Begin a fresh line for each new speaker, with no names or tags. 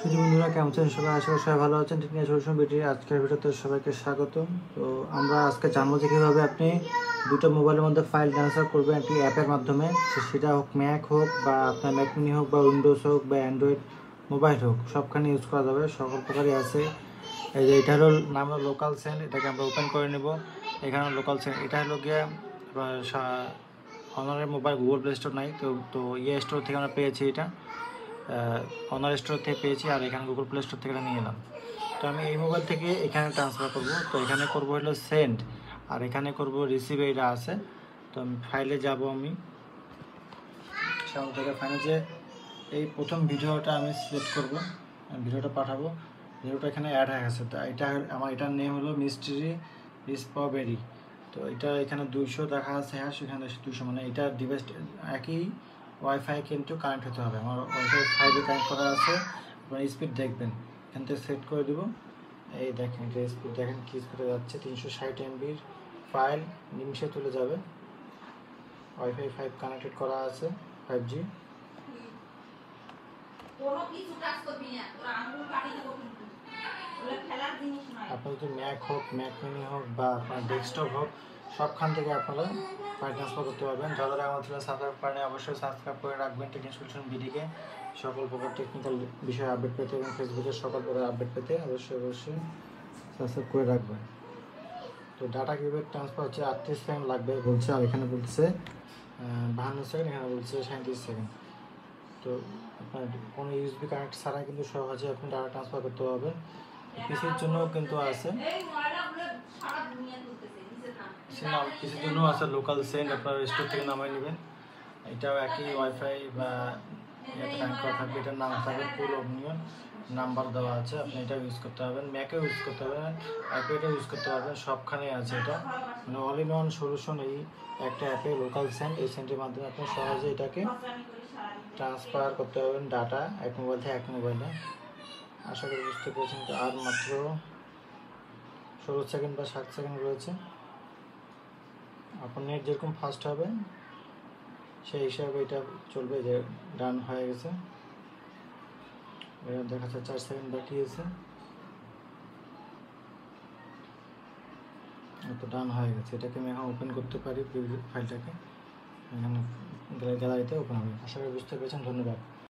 সুধী বন্ধুরা কেমন আছেন সবাই? আশা করি সবাই ভালো আছেন। টেকনিক্যাল সলিউশন ভিডিওর আজকের ভিডিওতে সবাইকে স্বাগতম। তো আমরা আজকে জানবো যে কীভাবে আপনি দুটো মোবাইলের মধ্যে ফাইল ট্রান্সফার করবেন একটি অ্যাপের মাধ্যমে। সেটা হোক ম্যাক হোক বা আপনার ম্যাক মিনি হোক বা উইন্ডোজ হোক বা অ্যান্ড্রয়েড মোবাইল হোক, সবখানে ইউজ করা যাবে, সকল প্রকারই আছে। এই যে এটা হলো নাম হলো লোকাল সেন্ড, এটাকে আমরা ওপেন করে নেব। এখানে লোকাল সেন্ড, এটা হলো গিয়ে অনারের মোবাইল গুগল প্লে স্টোর নাই, তো ইয়ে স্টোর থেকে আমরা পেয়েছি, এটা অনার স্টোর থেকে পেয়েছি, আর এখানে গুগল প্লে স্টোর থেকে নিয়ে এলাম। তো আমি এই মোবাইল থেকে এখানে ট্রান্সফার করব। তো এখানে করব হলো সেন্ড, আর এখানে করব রিসিভ, এটা আছে। তো আমি ফাইলে যাব, আমি সামনে থেকে ফাইলে যে এই প্রথম ভিডিওটা আমি সিলেক্ট করব, ভিডিওটা পাঠাবো। ভিডিওটা এখানে অ্যাড হয়ে গেছে। তো এটা আমার, এটার নেম হলো মিস্ট্রি স্ট্রবেরি। তো এটা এখানে 200 দেখা আছে, হ্যাঁ সেখানে 200, মানে এটা ডিভাইস একই ওয়াইফাই কিন্তু কানেক্ট হতে হবে। আমার ওয়াইফাই 5 এ কানেক্ট করা আছে। আপনার স্পিড দেখবেন, এখান থেকে সেট করে দেবো। এই দেখেন যে স্পিড দেখেন কি স্পিডে যাচ্ছে, 360 MBর ফাইল নিমিশে তুলে যাবে। ওয়াইফাই 5 কানেক্টেড করা আছে, 5G। আপনার যদি ম্যাক হোক, ম্যাক মিনি হোক বা আপনার ডেস্কটপ হোক, সবখান থেকে আপনারা ফাইল ট্রান্সফার করতে পারবেন। যারা আমার চ্যানেল সাবস্ক্রাইব করেন অবশ্যই সাবস্ক্রাইব করে রাখবেন টেকনিক্যাল সলিউশন ভিডিওকে, সকল প্রকার টেকনিক্যাল বিষয়ে আপডেট পেতে এবং ফেসবুকের সকল প্রকার আপডেট পেতে অবশ্যই সাবস্ক্রাইব করে রাখবেন। তো ডাটা কীভাবে ট্রান্সফার হচ্ছে, 38 সেকেন্ড লাগবে বলছে, আর এখানে বলছে 52 সেকেন্ড, এখানে বলছে 37 সেকেন্ড। তো আপনার কোনো ইউএসবি কানেক্ট ছাড়াই কিন্তু সহজে আপনি ডাটা ট্রান্সফার করতে পারবেন। পিসির জন্য কিন্তু আছে, পিসির জন্য আছে লোকাল সেন্ড, আপনার স্টোর থেকে নামাই নেবেন। এটাও একই ওয়াইফাই বা কানেক্ট করা থাকবে, এটার নাম থাকবে ফুল অনিয়ন, নাম্বার দেওয়া আছে। আপনি এটা ইউজ করতে পারবেন, ম্যাকেও ইউজ করতে পারবেন, আইপ্যাডেও ইউজ করতে পারবেন, সবখানে আছে এটা। মানে অল ইন ওয়ান সলিউশন এই একটা অ্যাপে লোকাল সেন্ড। এই সেন্ডের মাধ্যমে আপনি সহজে এটাকে ট্রান্সফার করতে পারবেন ডাটা এক মোবাইল থেকে এক মোবাইলে। আশা করি বুঝতে পেরেছেন। আর মাত্র 16 সেকেন্ড বা 7 সেকেন্ড রয়েছে। আপনার নেট যেরকম ফাস্ট হবে সেই হিসাবে এটা চলবে। যে ডান হয়ে গেছে, এটা দেখা যাচ্ছে 4 সেকেন্ড বাকি আছে, তো ডান হয়ে গেছে। এটাকে আমি এখন ওপেন করতে পারি, ফাইলটাকে এখানে গ্যালারিতে ওপেন হবে। আশা করি বুঝতে পেরেছেন। ধন্যবাদ।